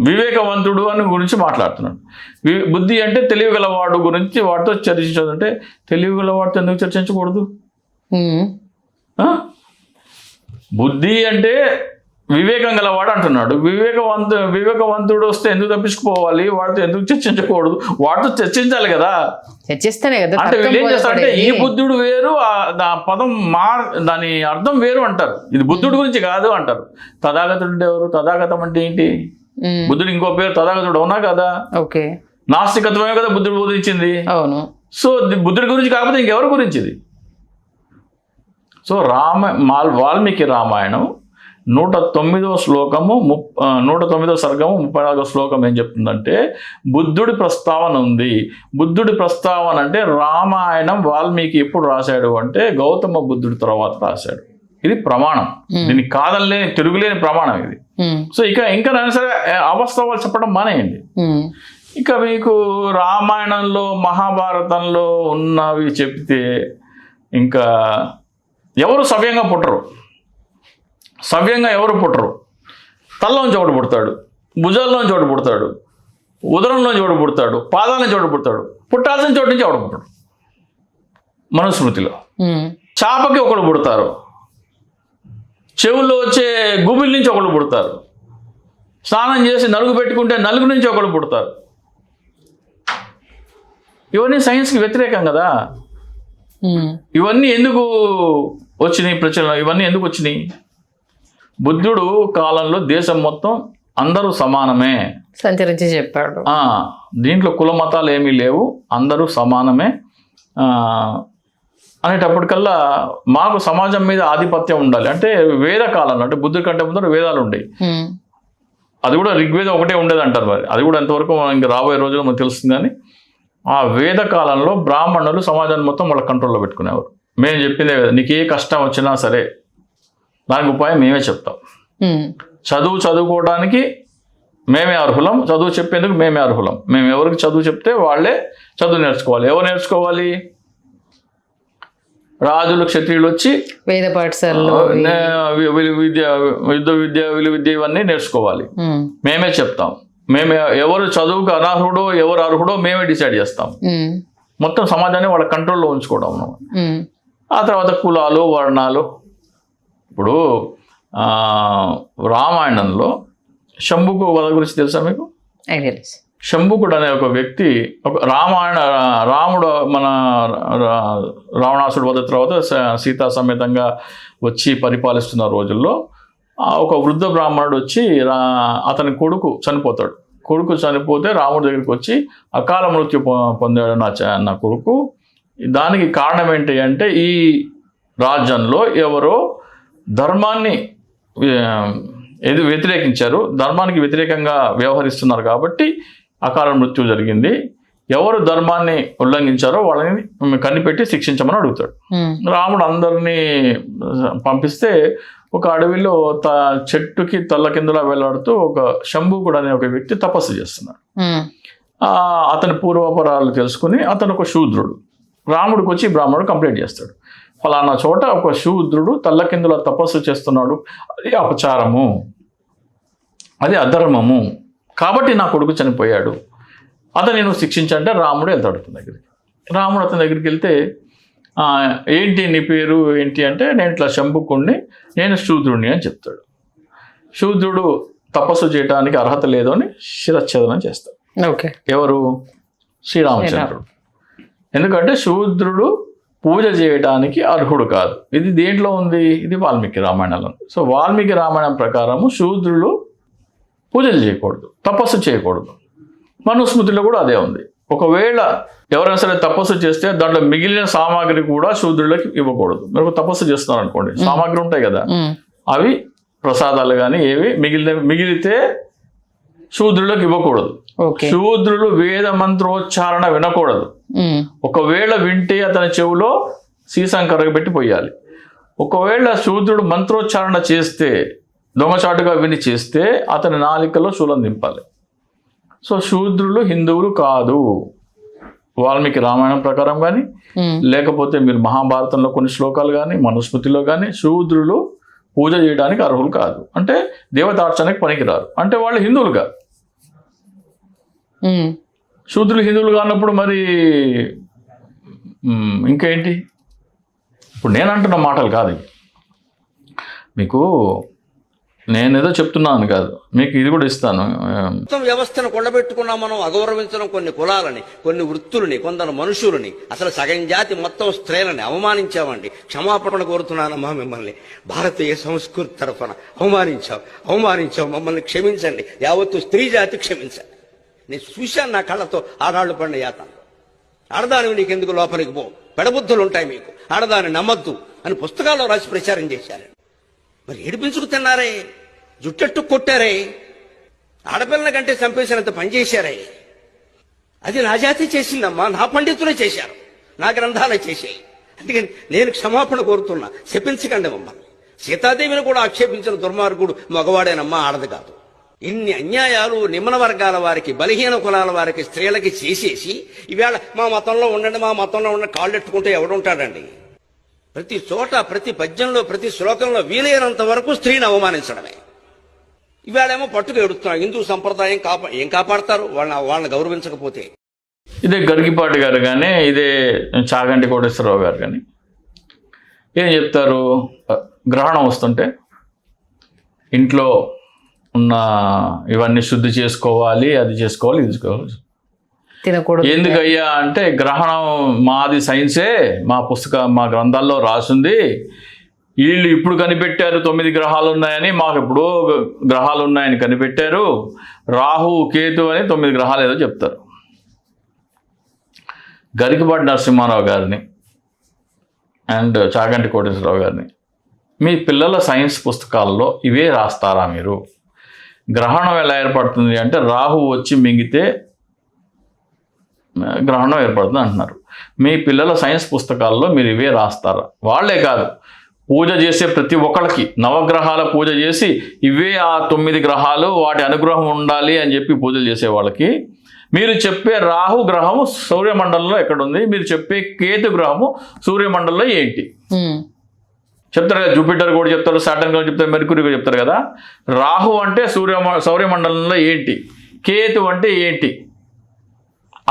వివేకవంతుడు అని గురించి మాట్లాడుతున్నాడు. బుద్ధి అంటే తెలివి గలవాడు గురించి వాటితో చర్చించదు. అంటే తెలివి గలవాడితో ఎందుకు చర్చించకూడదు? బుద్ధి అంటే వివేకం గలవాడు అంటున్నాడు. వివేకవంతుడు వస్తే ఎందుకు తప్పించుకోవాలి? వాడితో ఎందుకు చర్చించకూడదు? వాటితో చర్చించాలి కదా.
చర్చిస్తేనే కదా.
అంటే వీళ్ళు ఏం చేస్తారంటే ఈ బుద్ధుడు వేరు, ఆ పదం దాని అర్థం వేరు అంటారు. ఇది బుద్ధుడి గురించి కాదు అంటారు. తథాగతుడు అంటే ఎవరు? తథాగతం అంటే ఏంటి? బుద్ధుడు ఇంకో పేరు తథాగతుడు, అవునా కదా?
ఓకే.
నాస్తికత్వమే కదా బుద్ధుడు బోధించింది.
అవును.
సో బుద్ధుడి గురించి కాకపోతే ఇంకెవరి గురించి ఇది? సో వాల్మీకి రామాయణం 109వ శ్లోకము 109వ సర్గము 34వ శ్లోకం ఏం చెప్తుందంటే బుద్ధుడి ప్రస్తావన ఉంది. బుద్ధుడి ప్రస్తావన అంటే రామాయణం వాల్మీకి ఎప్పుడు రాశాడు అంటే గౌతమ బుద్ధుడి తర్వాత రాశాడు. ఇది ప్రమాణం, దీన్ని కాదలేని తిరుగులేని ప్రమాణం ఇది. సో ఇంకా సరే అవాస్తవాలు చెప్పడం మానేయండి. ఇక మీకు రామాయణంలో మహాభారతంలో ఉన్నవి చెప్తే ఇంకా ఎవరు సవ్యంగా పుట్టరు. సవ్యంగా ఎవరు పుట్టరు. తల్లోంచి ఒకటి పుడతాడు, భుజాల్లోంచి ఒకటి పుడతాడు, ఉదరంలోంచి ఒకటి పుడతాడు, పాదాల చోటు పుడతాడు, పుట్టాల్సిన చోటు నుంచి ఒకటి పుట్టాడు. మనుస్మృతిలో చాపకి ఒకడు పుడతారు, చెవుల్లో వచ్చే గుబిల్ నుంచి ఒకడు పుడతారు, స్నానం చేసి నలుగు పెట్టుకుంటే నలుగు నుంచి ఒకడు పుడతారు. ఇవన్నీ సైన్స్కి వ్యతిరేకం కదా. ఇవన్నీ ఎందుకు వచ్చినాయి ప్రచురణ? ఇవన్నీ ఎందుకు వచ్చినాయి? బుద్ధుడు కాలంలో దేశం మొత్తం అందరూ సమానమే
సంచరించి చెప్పాడు.
దీంట్లో కుల మతాలు ఏమీ లేవు, అందరూ సమానమే అనేటప్పటికల్లా మాకు సమాజం మీద ఆధిపత్యం ఉండాలి. అంటే వేద కాలంలో, అంటే బుద్ధుడి కంటే ముందర వేదాలు ఉండేవి. అది కూడా ఋగ్వేదం ఒకటే ఉండేది అంటారు. మరి అది కూడా ఎంతవరకు ఇంకా రాబోయే రోజుల్లో మనకు తెలుస్తుంది. కానీ ఆ వేద కాలంలో బ్రాహ్మణులు సమాజాన్ని మొత్తం వాళ్ళ కంట్రోల్లో పెట్టుకునేవారు. మేము చెప్పిందే కదా, నీకు ఏ కష్టం వచ్చినా సరే దానికి ఉపాయం మేమే చెప్తాం. చదువుకోవడానికి మేమే అర్హులం, చదువు చెప్పేందుకు మేమే అర్హులం. మేము ఎవరికి చదువు చెప్తే వాళ్ళే చదువు నేర్చుకోవాలి. ఎవరు నేర్చుకోవాలి? రాజులు క్షత్రియులు వచ్చి
వేద పాఠశాలలో
యుద్ధ విద్య విలువిద్య ఇవన్నీ నేర్చుకోవాలి. మేమే చెప్తాం. మేమే ఎవరు చదువుకు అనర్హుడో ఎవరు అర్హుడో మేమే డిసైడ్ చేస్తాం. మొత్తం సమాజాన్ని వాళ్ళ కంట్రోల్లో ఉంచుకోవడం. ఆ తర్వాత కులాలు వర్ణాలు. ఇప్పుడు రామాయణంలో శంభుకు వధ గురించి తెలుసా మీకు?
ఐడియల్స్.
శంభుకుడు అనే ఒక వ్యక్తి రాముడు మన రావణాసుడు వధ తర్వాత సీతా సమేతంగా వచ్చి పరిపాలిస్తున్న రోజుల్లో ఒక వృద్ధ బ్రాహ్మణుడు వచ్చి అతని కొడుకు చనిపోతాడు. కొడుకు చనిపోతే రాముడి దగ్గరికి వచ్చి అకాల మృత్యు పొందాడు నా కొడుకు. దానికి కారణం ఏంటి అంటే ఈ రాజ్యంలో ఎవరో ధర్మాన్ని వ్యతిరేకించారు, ధర్మానికి వ్యతిరేకంగా వ్యవహరిస్తున్నారు కాబట్టి అకాల మృత్యు జరిగింది. ఎవరు ధర్మాన్ని ఉల్లంఘించారో వాళ్ళని కనిపెట్టి శిక్షించమని అడుగుతాడు. రాముడు అందరినీ పంపిస్తే ఒక అడవిలో చెట్టుకి తల్ల కిందలా వేలాడుతూ ఒక శంభుకుడు అనే ఒక వ్యక్తి తపస్సు చేస్తున్నాడు. అతని పూర్వపరాలు తెలుసుకుని అతను ఒక శూద్రుడు. రాముడికి వచ్చి బ్రాహ్మణుడు కంప్లైంట్ చేస్తాడు, ఫలానా చోట ఒక శూద్రుడు తల్ల కిందలా తపస్సు చేస్తున్నాడు, అది అపచారము, అది అధర్మము, కాబట్టి నా కొడుకు చనిపోయాడు, అతను నేను శిక్షించంటే రాముడు వెళ్తాడు అతని దగ్గరికి. రాముడు అతని దగ్గరికి వెళ్తే ఏంటి నీ పేరు ఏంటి అంటే నేను ఇట్లా శంభుకుణ్ణి, నేను శూద్రుడిని అని చెప్తాడు. శూద్రుడు తపస్సు చేయడానికి అర్హత లేదు అని శిరచ్ఛేదనం చేస్తాడు.
ఓకే.
ఎవరు? శ్రీరామచంద్రుడు. ఎందుకంటే శూద్రుడు పూజ చేయడానికి అర్హుడు కాదు. ఇది దేంట్లో ఉంది? ఇది వాల్మీకి రామాయణంలో. సో వాల్మీకి రామాయణం ప్రకారము శూద్రులు పూజలు చేయకూడదు, తపస్సు చేయకూడదు. మనుస్మృతిలో కూడా అదే ఉంది. ఒకవేళ ఎవరైనా సరే తపస్సు చేస్తే దాంట్లో మిగిలిన సామాగ్రి కూడా శూద్రులకి ఇవ్వకూడదు. మీరు తపస్సు చేస్తున్నారు అనుకోండి, సామాగ్రి ఉంటాయి కదా, అవి ప్రసాదాలు కానీ ఏవి మిగిలితే శూద్రులకు ఇవ్వకూడదు. శూద్రులు వేద మంత్రోచ్చారణ వినకూడదు. ఒకవేళ వింటే అతని చెవిలో సీసం కరగబెట్టి పోయాలి. ఒకవేళ శూద్రుడు మంత్రోచ్చారణ చేస్తే, దొంగచాటుగా విని చేస్తే అతని నాలికలో శూలం దింపాలి. సో శూద్రులు హిందువులు కాదు. వాల్మీకి రామాయణం ప్రకారం కానీ లేకపోతే మీరు మహాభారతంలో కొన్ని శ్లోకాలు కానీ మనుస్మృతిలో కానీ శూద్రులు పూజ చేయడానికి అర్హులు కాదు. అంటే దేవతార్చనకి పనికిరారు, అంటే వాళ్ళు హిందువులు కాదు. శూద్రులు హిందువులు కానప్పుడు మరి ఇంకేంటి? ఇప్పుడు నేను అంటున్న మాటలు కాదు, మీకు నేనేదో చెప్తున్నాను కాదు, మీకు ఇది కూడా ఇస్తాను.
మొత్తం వ్యవస్థను కొండబెట్టుకున్నాం మనం. అగౌరవించడం కొన్ని కులాలని, కొన్ని వృత్తులని, కొందరు మనుషులని, అసలు సగం జాతి మొత్తం స్త్రీలని అవమానించామండి. క్షమాపణ కోరుతున్నానమ్మా మిమ్మల్ని. భారతీయ సంస్కృతి తరఫున అవమానించాం, మమ్మల్ని క్షమించండి. యావత్తు స్త్రీ జాతి క్షమించండి. నేను చూశాను నా కళ్ళతో ఆడాళ్ళు పడిన యాతన. ఆడదానివి నీకెందుకు, లోపలికి పో, పెడబుద్ధులు ఉంటాయి మీకు, ఆడదాన్ని నమ్మద్దు అని పుస్తకాల్లో రాసి ప్రచారం చేశారు. మరి ఏడిపించుకు తిన్నారే, జుట్టెట్టు కొట్టారే, ఆడపిల్లల కంటే చంపేసినంత పనిచేశారే. అది నా జాతి చేసిందమ్మా, నా పండితులే చేశారు, నా గ్రంథాలే చేశాయి. అందుకని నేను క్షమాపణ కోరుతున్నా, శపించకండి మమ్మల్ని. సీతాదేవిని కూడా ఆక్షేపించిన దుర్మార్గుడు మగవాడేనమ్మా, ఆడది కాదు. ఇన్ని అన్యాయాలు నిమ్న వర్గాల వారికి, బలహీన కులాల వారికి, స్త్రీలకి చేసేసి ఈవేళ మా మతంలో ఉండండి, మా మతంలో ఉండండి కాళ్ళెట్టుకుంటే ఎవడుంటాడండి? ప్రతి చోట, ప్రతి పద్యంలో, ప్రతి శ్లోకంలో వీలైనంత వరకు స్త్రీని అవమానించడమే. ఇవాళేమో పట్టుకు ఎడుతున్నారు. హిందూ సంప్రదాయం ఏం కాపాడతారు వాళ్ళని గౌరవించకపోతే?
ఇదే గరికిపాటి గారు కానీ, ఇదే చాగంటి కోటేశ్వరరావు గారు కానీ ఏం చెప్తారు? గ్రహణం వస్తుంటే ఇంట్లో ఉన్న ఇవన్నీ శుద్ధి చేసుకోవాలి, అది చేసుకోవాలి, ఇది చేసుకోవాలి.
తినకూడదు.
ఎందుకయ్యా అంటే గ్రహణం మాది సైన్సే, మా గ్రంథాల్లో రాసింది. వీళ్ళు ఇప్పుడు కనిపెట్టారు 9 గ్రహాలు ఉన్నాయని, మాకు ఎప్పుడో గ్రహాలు ఉన్నాయని కనిపెట్టారు. రాహు కేతు అని 9 గ్రహాలు ఏదో చెప్తారు. గరికపాటి నరసింహారావు గారిని అండ్ చాగంటి కోటేశ్వరరావు గారిని, మీ పిల్లల సైన్స్ పుస్తకాల్లో ఇవే రాస్తారా మీరు? గ్రహణం ఎలా ఏర్పడుతుంది అంటే రాహు వచ్చి మింగితే గ్రహణం ఏర్పడుతుంది అంటున్నారు. మీ పిల్లల సైన్స్ పుస్తకాల్లో మీరు ఇవే రాస్తారా? వాళ్ళే కాదు, పూజ చేసే ప్రతి ఒక్కళ్ళకి నవగ్రహాల పూజ చేసి ఇవే ఆ 9 గ్రహాలు, వాటి అనుగ్రహం ఉండాలి అని చెప్పి పూజలు చేసే వాళ్ళకి మీరు చెప్పే రాహు గ్రహము సూర్యమండలంలో ఎక్కడుంది, మీరు చెప్పే కేతు గ్రహము సూర్యమండలంలో ఏంటి చెప్తారు కదా. జూపిటర్ కూడా చెప్తారు, సాటర్న్ కూడా చెప్తారు, మెర్క్యూరీ కూడా చెప్తారు కదా. రాహు అంటే సౌర్యమండలంలో ఏంటి, కేతు అంటే ఏంటి,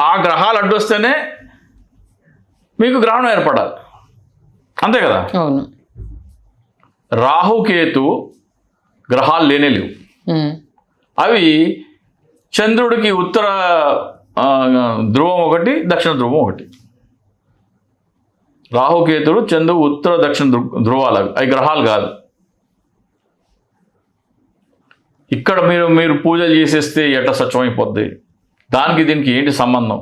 ఆ గ్రహాలు అడ్డొస్తేనే మీకు గ్రహణం ఏర్పడాలి. అంతే కదా.
అవును.
రాహుకేతు గ్రహాలు లేనే లేవు. అవి చంద్రుడికి ఉత్తర ధ్రువం ఒకటి, దక్షిణ ధ్రువం ఒకటి. రాహుకేతుడు చంద్రుడు ఉత్తర దక్షిణ ధ్రువాలు, అవి గ్రహాలు కాదు. ఇక్కడ మీరు పూజలు చేసేస్తే ఎట్లా స్వచ్ఛమైపోద్ది? దానికి దీనికి ఏంటి సంబంధం?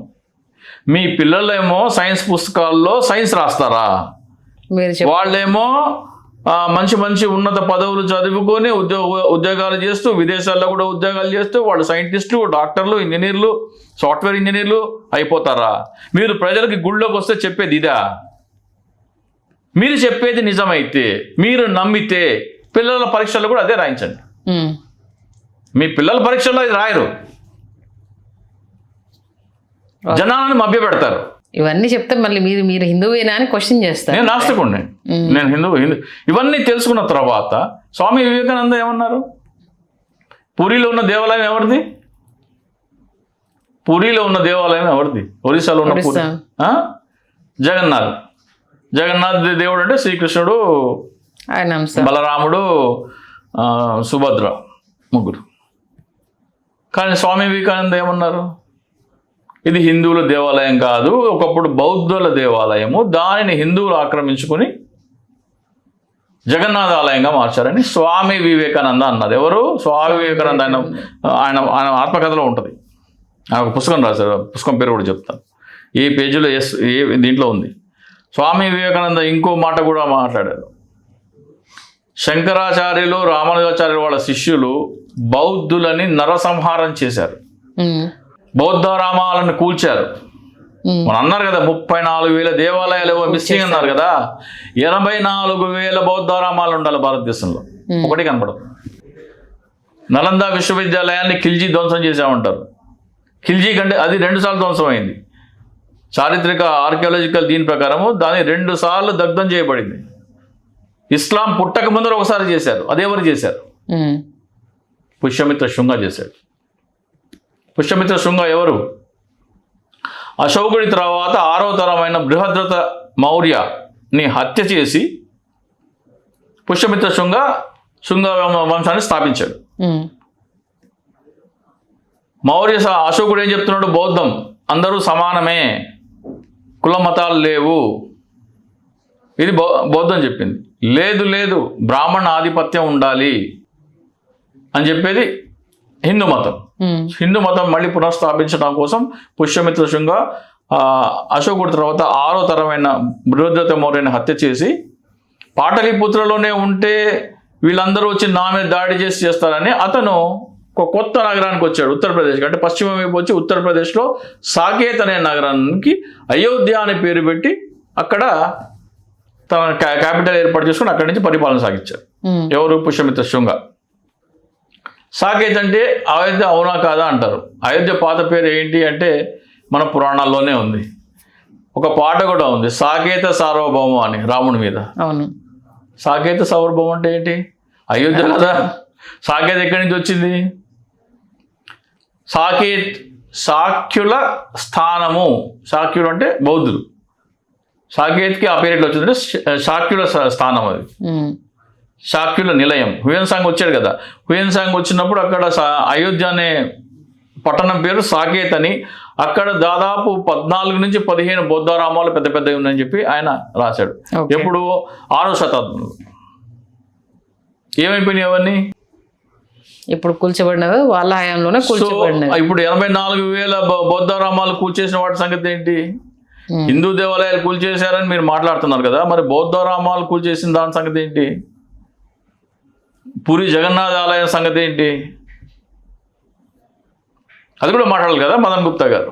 మీ పిల్లలేమో సైన్స్ పుస్తకాల్లో సైన్స్ రాస్తారా? వాళ్ళేమో మంచి మంచి ఉన్నత పదవులు చదువుకొని ఉద్యోగాలు చేస్తూ, విదేశాల్లో కూడా ఉద్యోగాలు చేస్తూ వాళ్ళు సైంటిస్టులు, డాక్టర్లు, ఇంజనీర్లు, సాఫ్ట్వేర్ ఇంజనీర్లు అయిపోతారా? మీరు ప్రజలకి గుళ్ళోకి వస్తే చెప్పేది ఇదా? మీరు చెప్పేది నిజమైతే, మీరు నమ్మితే పిల్లల పరీక్షల్లో కూడా అదే రాయించండి. మీ పిల్లల పరీక్షల్లో ఇది రాయరు, జనాలను మభ్యపెడతారు.
ఇవన్నీ చెప్తే మళ్ళీ మీరు హిందువేనా అని క్వశ్చన్ చేస్తారు.
నేను నాస్తికుడిని, నేను హిందూ. ఇవన్నీ తెలుసుకున్న తర్వాత స్వామి వివేకానంద ఏమన్నారు? పూరిలో ఉన్న దేవాలయం ఎవరిది? పూరిలో ఉన్న దేవాలయం ఎవరిది? ఒరిస్సాలో ఉన్న పూరి, జగన్నాథ్ దేవుడు అంటే శ్రీకృష్ణుడు, బలరాముడు, సుభద్ర, ముగ్గురు. కానీ స్వామి వివేకానంద ఏమన్నారు? ఇది హిందువుల దేవాలయం కాదు, ఒకప్పుడు బౌద్ధుల దేవాలయము, దానిని హిందువులు ఆక్రమించుకుని జగన్నాథ ఆలయంగా మార్చారని స్వామి వివేకానంద అన్నది. ఎవరు? స్వామి వివేకానంద. ఆయన ఆత్మకథలో ఉంటుంది. ఆయన ఒక పుస్తకం రాశారు, పుస్తకం పేరు కూడా చెప్తాను, ఏ పేజీలో దీంట్లో ఉంది. స్వామి వివేకానంద ఇంకో మాట కూడా మాట్లాడారు. శంకరాచార్యులు, రామానుజాచార్యులు వాళ్ళ శిష్యులు బౌద్ధులని నరసంహారం చేశారు, బౌద్ధ రామాలను కూల్చారు. మనం అన్నారు కదా 34,000 దేవాలయాలు మిస్సింగ్ అన్నారు కదా. 84,000 బౌద్ధ రామాలు ఉండాలి భారతదేశంలో, ఒకటి కనపడదు. నలంద విశ్వవిద్యాలయాన్ని ఖిల్జీ ధ్వంసం చేశామంటారు. ఖిల్జీ కంటే అది 2 సార్లు ధ్వంసం అయింది. చారిత్రక ఆర్కియాలజికల్ దీని ప్రకారము దాన్ని 2 సార్లు దగ్ధం చేయబడింది. ఇస్లాం పుట్టక ముందర ఒకసారి చేశారు. అదెవరు చేశారు? పుష్యమిత్ర శృంగ చేశాడు. పుష్యమిత్ర శృంగ ఎవరు? అశోకుడి తర్వాత 6వ తరమైన బృహద్రథ మౌర్యని హత్య చేసి పుష్యమిత్ర శృంగ వంశాన్ని స్థాపించాడు. మౌర్య అశోకుడు ఏం చెప్తున్నాడు? బౌద్ధం అందరూ సమానమే, కుల మతాలు లేవు. ఇది బౌద్ధం చెప్పింది. లేదు బ్రాహ్మణ ఆధిపత్యం ఉండాలి అని చెప్పేది హిందూ మతం. హిందూ మతం మళ్ళీ పునఃస్థాపించడం కోసం పుష్యమిత్ర శృంగ అశోకుడి తర్వాత 6వ తరమైన బృహద్రథ మౌర్యని హత్య చేసి, పాటలీపుత్రలోనే ఉంటే వీళ్ళందరూ వచ్చి నా మీద దాడి చేస్తారని అతను ఒక కొత్త నగరానికి వచ్చాడు, ఉత్తరప్రదేశ్కి. అంటే పశ్చిమ వైపు వచ్చి ఉత్తరప్రదేశ్లో సాకేత్ అనే నగరానికి అయోధ్య అనే పేరు పెట్టి అక్కడ తన క్యాపిటల్ ఏర్పాటు చేసుకుని అక్కడి నుంచి పరిపాలన సాగించారు. ఎవరు? పుష్యమిత్ర శృంగ. సాకేత్ అంటే అయోధ్య అవునా కాదా అంటారు. అయోధ్య పాత పేరు ఏంటి అంటే మన పురాణాల్లోనే ఉంది. ఒక పాట కూడా ఉంది, సాకేత సార్వభౌమ అని, రాముడి మీద.
అవును.
సాకేత సార్వభౌమ అంటే ఏంటి? అయోధ్య కదా. సాకేత్ ఎక్కడి నుంచి వచ్చింది? సాకేత్ శాక్యుల స్థానము. శాక్యులు అంటే బౌద్ధులు. సాకేత్కి ఆ పేరు ఎట్లా వచ్చిందంటే శాక్యుల స్థానం, అది శాక్యుల నిలయం. హుయన్సాంగ్ వచ్చాడు కదా, హుయన్సాంగ్ వచ్చినప్పుడు అక్కడ అయోధ్య అనే పట్టణం పేరు సాకేత్ అని, అక్కడ దాదాపు 14 నుంచి 15 బౌద్ధరామాలు పెద్ద పెద్దవి ఉన్నాయని చెప్పి ఆయన రాశాడు. ఎప్పుడు? 6వ శతాబ్దంలో. ఏమైపోయినాయి అవన్నీ?
ఇప్పుడు కూల్చబడినది వాళ్ళ హయాంలోనే కూల్చబడినది.
ఇప్పుడు 84,000 బౌద్ధరామాలు కూల్చేసిన వాటి సంగతి ఏంటి? హిందూ దేవాలయాలు కూల్చేశారని మీరు మాట్లాడుతున్నారు కదా, మరి బౌద్ధరామాలు కూల్చేసిన దాని సంగతి ఏంటి? పూరి జగన్నాథ ఆలయం సంగతి ఏంటి? అది కూడా మాట్లాడాలి కదా మదన్ గుప్తా గారు.